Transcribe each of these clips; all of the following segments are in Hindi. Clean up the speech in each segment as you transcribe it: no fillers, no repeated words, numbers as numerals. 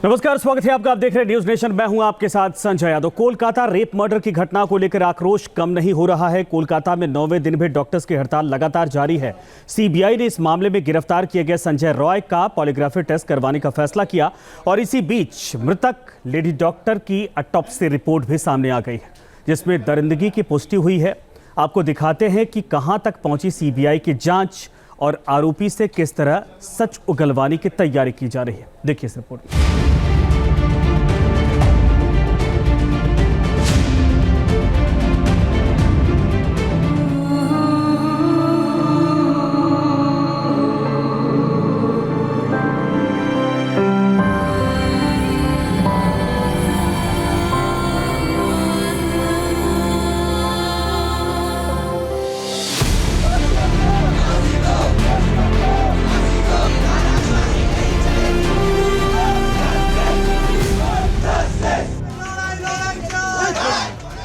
नमस्कार, स्वागत है आपका। आप देख रहे हैं न्यूज नेशन। मैं हूं आपके साथ संजय यादव। कोलकाता रेप मर्डर की घटना को लेकर आक्रोश कम नहीं हो रहा है। कोलकाता में 9वें दिन भी डॉक्टर्स की हड़ताल लगातार जारी है। सीबीआई ने इस मामले में गिरफ्तार किए गए संजय रॉय का पॉलीग्राफी टेस्ट करवाने का फैसला किया और इसी बीच मृतक लेडी डॉक्टर की ऑटोप्सी रिपोर्ट भी सामने आ गई है, जिसमें दरिंदगी की पुष्टि हुई है। आपको दिखाते हैं कि कहां तक पहुंची सीबीआई की जांच और आरोपी से किस तरह सच उगलवाने की तैयारी की जा रही है। देखिए इस रिपोर्ट में।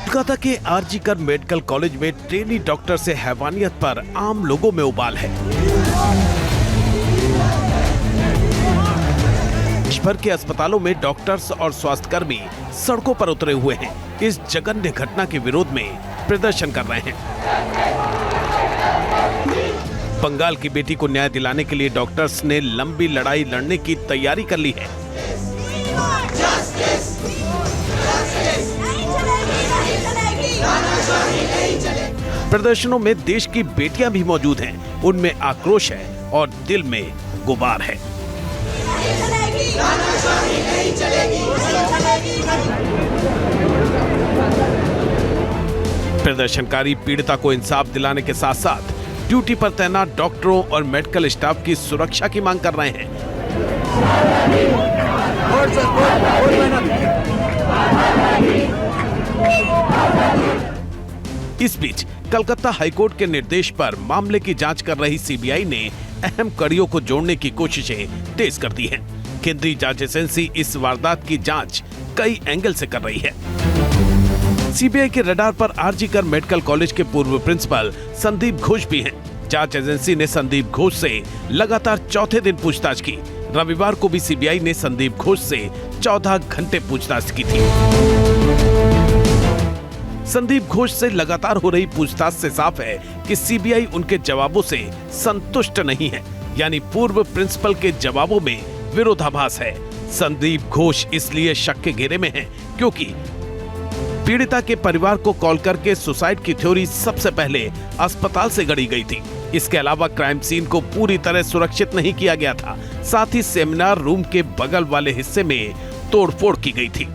कोलकाता के आरजीकर मेडिकल कॉलेज में ट्रेनी डॉक्टर से हैवानियत पर आम लोगों में उबाल है। देश भर के अस्पतालों में डॉक्टर्स और स्वास्थ्यकर्मी सड़कों पर उतरे हुए हैं। इस जघन्य घटना के विरोध में प्रदर्शन कर रहे हैं। बंगाल की बेटी को न्याय दिलाने के लिए डॉक्टर्स ने लंबी लड़ाई लड़ने की तैयारी कर ली है। प्रदर्शनों में देश की बेटियां भी मौजूद हैं। उनमें आक्रोश है और दिल में गुबार है। प्रदर्शनकारी पीड़िता को इंसाफ दिलाने के साथ साथ ड्यूटी पर तैनात डॉक्टरों और मेडिकल स्टाफ की सुरक्षा की मांग कर रहे हैं। इस बीच कलकत्ता हाईकोर्ट के निर्देश पर मामले की जांच कर रही सीबीआई ने अहम कड़ियों को जोड़ने की कोशिशें तेज कर दी हैं। केंद्रीय जांच एजेंसी इस वारदात की जांच कई एंगल से कर रही है। सीबीआई के रडार पर आरजीकर मेडिकल कॉलेज के पूर्व प्रिंसिपल संदीप घोष भी हैं। जांच एजेंसी ने संदीप घोष से लगातार चौथे दिन पूछताछ की। रविवार को भी सीबीआई ने संदीप घोष से 14 घंटे पूछताछ की थी। संदीप घोष से लगातार हो रही पूछताछ से साफ है कि सीबीआई उनके जवाबों से संतुष्ट नहीं है, यानी पूर्व प्रिंसिपल के जवाबों में विरोधाभास है। संदीप घोष इसलिए शक के घेरे में हैं क्योंकि पीड़िता के परिवार को कॉल करके सुसाइड की थ्योरी सबसे पहले अस्पताल से गढ़ी गई थी। इसके अलावा क्राइम सीन को पूरी तरह सुरक्षित नहीं किया गया था। साथ ही सेमिनार रूम के बगल वाले हिस्से में तोड़फोड़ की गई थी।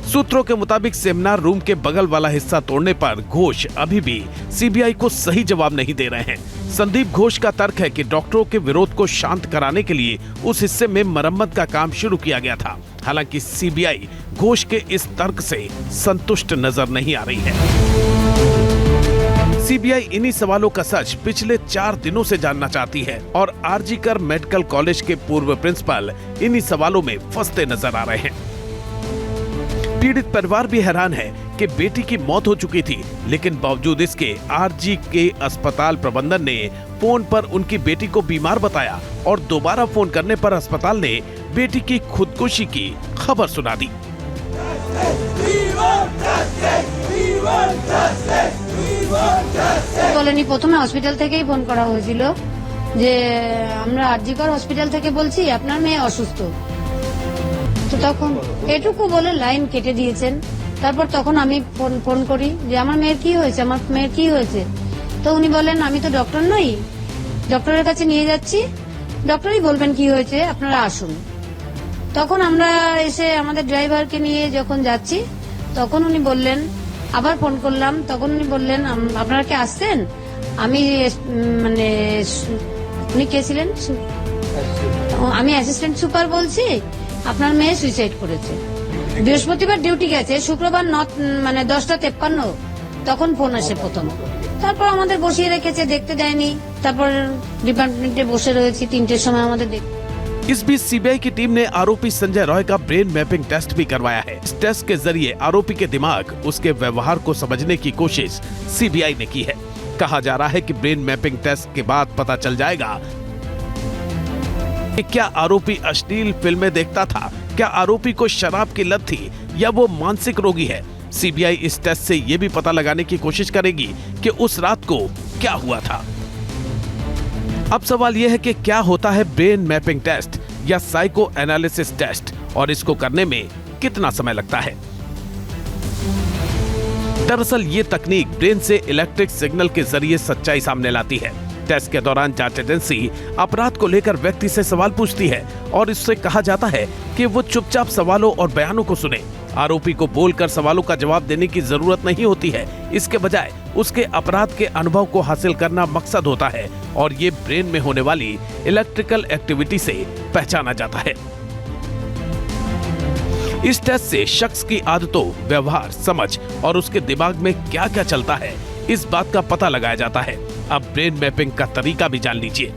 सूत्रों के मुताबिक सेमिनार रूम के बगल वाला हिस्सा तोड़ने पर घोष अभी भी सीबीआई को सही जवाब नहीं दे रहे हैं। संदीप घोष का तर्क है कि डॉक्टरों के विरोध को शांत कराने के लिए उस हिस्से में मरम्मत का काम शुरू किया गया था। हालांकि सीबीआई घोष के इस तर्क से संतुष्ट नजर नहीं आ रही है। सीबीआई इन्हीं सवालों का सच पिछले 4 दिनों से जानना चाहती है और आरजीकर मेडिकल कॉलेज के पूर्व प्रिंसिपल इन्हीं सवालों में फंसते नजर आ रहे हैं। पीड़ित परिवार भी हैरान है कि बेटी की मौत हो चुकी थी, लेकिन बावजूद इसके आरजी के अस्पताल प्रबंधन ने फोन पर उनकी बेटी को बीमार बताया और दोबारा फोन करने पर अस्पताल ने बेटी की खुदकुशी की खबर सुना दी। বলেনি, প্রথমে হসপিটাল থেকেই ফোন করা হয়েছিল যে আমরা আরজিকর হসপিটাল থেকে বলছি আপনার মেয়ে অসুস্থ। তো তখন এটুকু বলে লাইন কেটে দিয়েছেন। তারপর তখন আমি ফোন করি যে আমার মেয়ের কি হয়েছে, তো উনি বলেন আমি তো ডক্টর নই, ডক্টরের কাছে নিয়ে যাচ্ছি, ডক্টরই বলবেন কি হয়েছে, আপনারা আসুন। তখন আমরা এসে আমাদের ড্রাইভারকে নিয়ে যখন যাচ্ছি তখন উনি বললেন, আবার ফোন করলাম, তখন উনি বললেন আপনারা কি আসছেন, আমি মানে উনি কে ছিলেন, আমি অ্যাসিস্ট্যান্ট সুপার বলছি, আপনার মেয়ে সুইসাইড করেছে। বৃহস্পতিবার ডিউটি গেছে, শুক্রবার 10:53 তখন ফোন আসে প্রথম। তারপর আমাদের বসিয়ে রেখেছে, দেখতে দেয়নি। তারপর ডিপার্টমেন্টে বসে রয়েছি, 3টের সময় আমাদের इस बीच सीबीआई की टीम ने आरोपी संजय रॉय का ब्रेन मैपिंग टेस्ट भी करवाया है। इस टेस्ट के जरिए आरोपी के दिमाग, उसके व्यवहार को समझने की कोशिश सीबीआई ने की है। कहा जा रहा है कि ब्रेन मैपिंग टेस्ट के बाद पता चल जाएगा कि क्या आरोपी अश्लील फिल्में देखता था, क्या आरोपी को शराब की लत थी या वो मानसिक रोगी है। सीबीआई इस टेस्ट से ये भी पता लगाने की कोशिश करेगी कि उस रात को क्या हुआ था। अब सवाल यह है कि क्या होता है ब्रेन मैपिंग टेस्ट या साइको एनालिसिस टेस्ट और इसको करने में कितना समय लगता है। दरअसल ये तकनीक ब्रेन से इलेक्ट्रिक सिग्नल के जरिए सच्चाई सामने लाती है। टेस्ट के दौरान जांच एजेंसी अपराध को लेकर व्यक्ति से सवाल पूछती है और इससे कहा जाता है कि वो चुपचाप सवालों और बयानों को सुने। आरोपी को बोलकर सवालों का जवाब देने की जरूरत नहीं होती है, इसके बजाय उसके अपराध के अनुभव को हासिल करना मकसद होता है और ये ब्रेन में होने वाली इलेक्ट्रिकल एक्टिविटी से पहचाना जाता है। इस टेस्ट से शख्स की आदतों, व्यवहार, समझ और उसके दिमाग में क्या क्या चलता है, इस बात का पता लगाया जाता है। अब ब्रेन मैपिंग का तरीका भी जान लीजिए।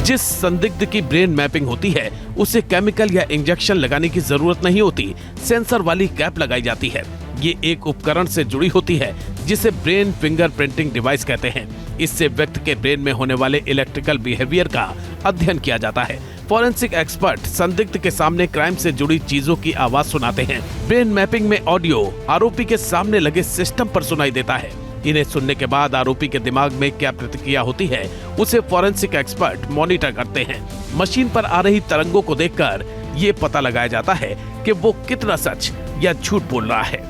जिस संदिग्ध की ब्रेन मैपिंग होती है उसे केमिकल या इंजेक्शन लगाने की जरूरत नहीं होती। सेंसर वाली कैप लगाई जाती है। ये एक उपकरण से जुड़ी होती है जिसे ब्रेन फिंगरप्रिंटिंग डिवाइस कहते हैं। इससे व्यक्ति के ब्रेन में होने वाले इलेक्ट्रिकल बिहेवियर का अध्ययन किया जाता है। फॉरेंसिक एक्सपर्ट संदिग्ध के सामने क्राइम से जुड़ी चीजों की आवाज सुनाते हैं। ब्रेन मैपिंग में ऑडियो आरोपी के सामने लगे सिस्टम पर सुनाई देता है। इन्हें सुनने के बाद आरोपी के दिमाग में क्या प्रतिक्रिया होती है उसे फॉरेंसिक एक्सपर्ट मॉनिटर करते हैं। मशीन पर आ रही तरंगों को देखकर ये पता लगाया जाता है कि वो कितना सच या झूठ बोल रहा है।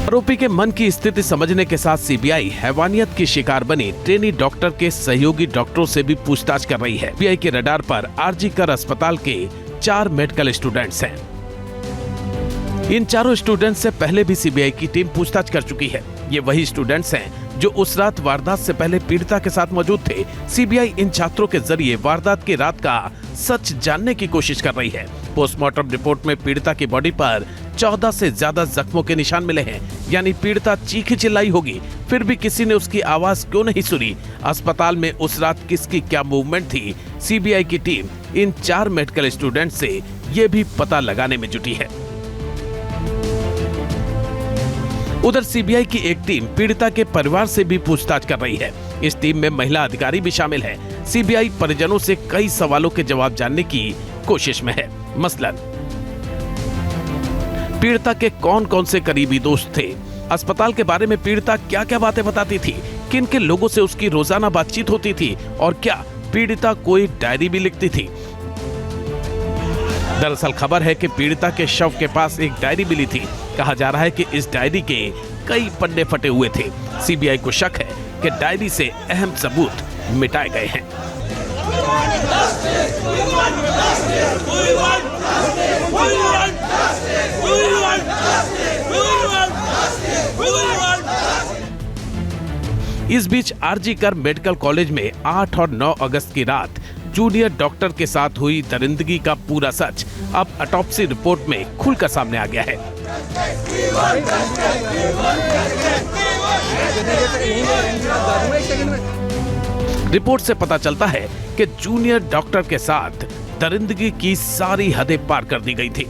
आरोपी के मन की स्थिति समझने के साथ सीबीआई हैवानियत की शिकार बनी ट्रेनी डॉक्टर के सहयोगी डॉक्टरों से भी पूछताछ कर रही है। सीबीआई के रडार पर आरजी कर अस्पताल के 4 मेडिकल स्टूडेंट्स हैं। इन चारों स्टूडेंट्स से पहले भी सीबीआई की टीम पूछताछ कर चुकी है। ये वही स्टूडेंट्स हैं जो उस रात वारदात से पहले पीड़िता के साथ मौजूद थे। सीबीआई इन छात्रों के जरिए वारदात की रात का सच जानने की कोशिश कर रही है। पोस्टमार्टम रिपोर्ट में पीड़िता की बॉडी पर 14 से ज्यादा जख्मों के निशान मिले हैं, यानी पीड़िता चीखी चिल्लाई होगी, फिर भी किसी ने उसकी आवाज क्यों नहीं सुनी। अस्पताल में उस रात किसकी क्या मूवमेंट थी, सीबीआई की टीम इन 4 मेडिकल स्टूडेंट से ये भी पता लगाने में जुटी है। उधर सीबीआई की एक टीम पीड़िता के परिवार से भी पूछताछ कर रही है। इस टीम में महिला अधिकारी भी शामिल है। सीबीआई परिजनों से कई सवालों के जवाब जानने की कोशिश में है। मसलन पीड़िता के कौन कौन से करीबी दोस्त थे, अस्पताल के बारे में पीड़िता क्या क्या बातें बताती थी, किन किन लोगों से उसकी रोजाना बातचीत होती थी और क्या पीड़िता कोई डायरी भी लिखती थी। दरअसल खबर है कि पीड़िता के शव के पास एक डायरी मिली थी। कहा जा रहा है कि इस डायरी के कई पन्ने फटे हुए थे। सीबीआई को शक है कि डायरी से अहम सबूत मिटाए गए हैं। इस बीच आरजी कर मेडिकल कॉलेज में 8 और 9 अगस्त की रात जूनियर डॉक्टर के साथ हुई दरिंदगी का पूरा सच अब ऑटोप्सी रिपोर्ट में खुलकर सामने आ गया है। रिपोर्ट से पता चलता है कि जूनियर डॉक्टर के साथ दरिंदगी की सारी हदें पार कर दी गई थी।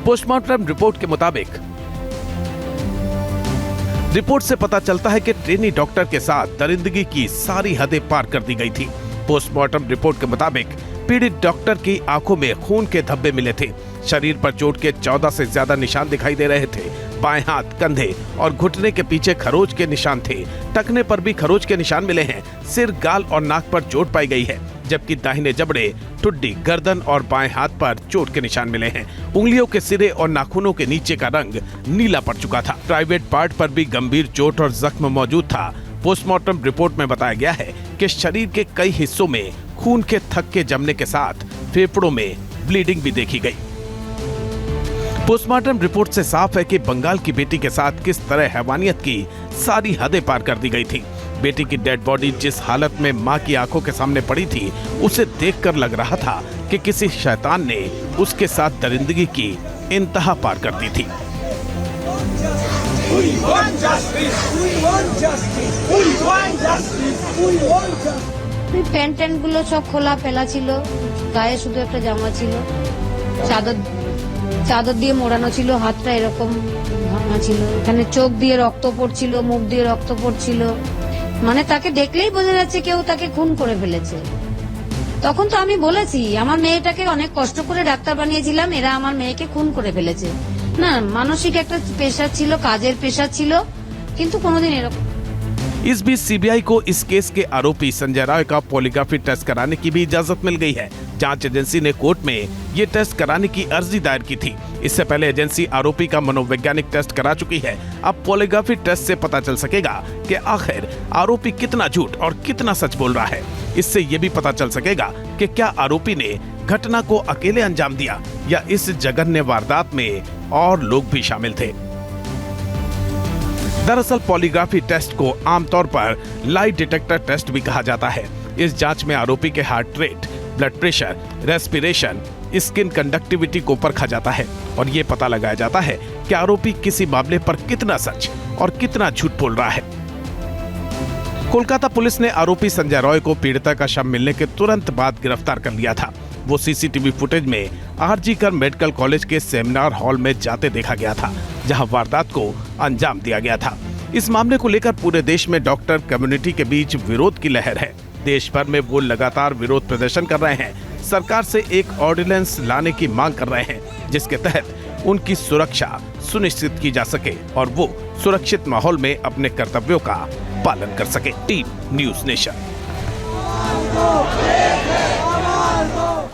पोस्टमार्टम रिपोर्ट के मुताबिक रिपोर्ट से पता चलता है कि ट्रेनी डॉक्टर के साथ दरिंदगी की सारी हदें पार कर दी गई थी। पोस्टमार्टम रिपोर्ट के मुताबिक पीड़ित डॉक्टर की आंखों में खून के धब्बे मिले थे। शरीर पर चोट के 14 से ज्यादा निशान दिखाई दे रहे थे। बाएं हाथ, कंधे और घुटने के पीछे खरोच के निशान थे। टखने पर भी खरोच के निशान मिले हैं। सिर, गाल और नाक पर चोट पाई गई है, जबकि दाहिने जबड़े, ठुड्डी, गर्दन और बाएं हाथ पर चोट के निशान मिले हैं। उंगलियों के सिरे और नाखूनों के नीचे का रंग नीला पड़ चुका था। प्राइवेट पार्ट पर भी गंभीर चोट और जख्म मौजूद था। पोस्टमार्टम रिपोर्ट में बताया गया है कि शरीर के कई हिस्सों में खून के थक्के जमने के साथ फेफड़ों में ब्लीडिंग भी देखी गई। पोस्टमार्टम रिपोर्ट से साफ है कि बंगाल की बेटी के साथ किस तरह हैवानियत की सारी हदें पार कर दी गई थी। बेटी की डेड बॉडी जिस हालत में मां की आंखों के सामने पड़ी थी, उसे देखकर लग रहा था कि किसी शैतान ने उसके साथ दरिंदगी की इंतहा पार कर दी थी। প্যান্ট ট্যান্ট গুলো সব খোলা ফেলা ছিল, গায়ে শুধু একটা জামা ছিল, চাদর দিয়ে মোড়ানো ছিল, হাতটা এরকম ভাঙা ছিল, এখানে চোখ দিয়ে রক্ত পড়ছিল, মুখ দিয়ে রক্ত পড়ছিল, মানে তাকে দেখলেই বোঝা যাচ্ছে কেউ তাকে খুন করে ফেলেছে। তখন তো আমি বলেছি আমার মেয়েটাকে অনেক কষ্ট করে ডাক্তার বানিয়েছিলাম, এরা আমার মেয়েকে খুন করে ফেলেছে। না, মানসিক একটা প্রেশার ছিল, কাজের প্রেশার ছিল, কিন্তু কোনোদিন এরকম। इस बीच सीबीआई को इस केस के आरोपी संजय राय का पॉलीग्राफी टेस्ट कराने की भी इजाजत मिल गई है। जांच एजेंसी ने कोर्ट में ये टेस्ट कराने की अर्जी दायर की थी। इससे पहले एजेंसी आरोपी का मनोवैज्ञानिक टेस्ट करा चुकी है। अब पॉलीग्राफी टेस्ट से पता चल सकेगा कि आखिर आरोपी कितना झूठ और कितना सच बोल रहा है। इससे ये भी पता चल सकेगा कि क्या आरोपी ने घटना को अकेले अंजाम दिया या इस जघन्य वारदात में और लोग भी शामिल थे। दरअसल पॉलीग्राफी टेस्ट को आमतौर पर लाई डिटेक्टर टेस्ट भी कहा जाता है। इस जांच में आरोपी के heart rate, blood pressure, respiration, skin conductivity को परखा जाता है और ये पता लगाया जाता है कि आरोपी किसी मामले पर कितना सच और कितना झूठ बोल रहा है। कोलकाता पुलिस ने आरोपी संजय रॉय को पीड़िता का शव मिलने के तुरंत बाद गिरफ्तार कर लिया था। वो सीसीटीवी फुटेज में आरजीकर मेडिकल कॉलेज के सेमिनार हॉल में जाते देखा गया था, जहां वारदात को अंजाम दिया गया था। इस मामले को लेकर पूरे देश में डॉक्टर कम्युनिटी के बीच विरोध की लहर है। देश भर में वो लगातार विरोध प्रदर्शन कर रहे हैं, सरकार से एक ऑर्डिनेंस लाने की मांग कर रहे हैं, जिसके तहत उनकी सुरक्षा सुनिश्चित की जा सके और वो सुरक्षित माहौल में अपने कर्तव्यों का पालन कर सके। Team news nation.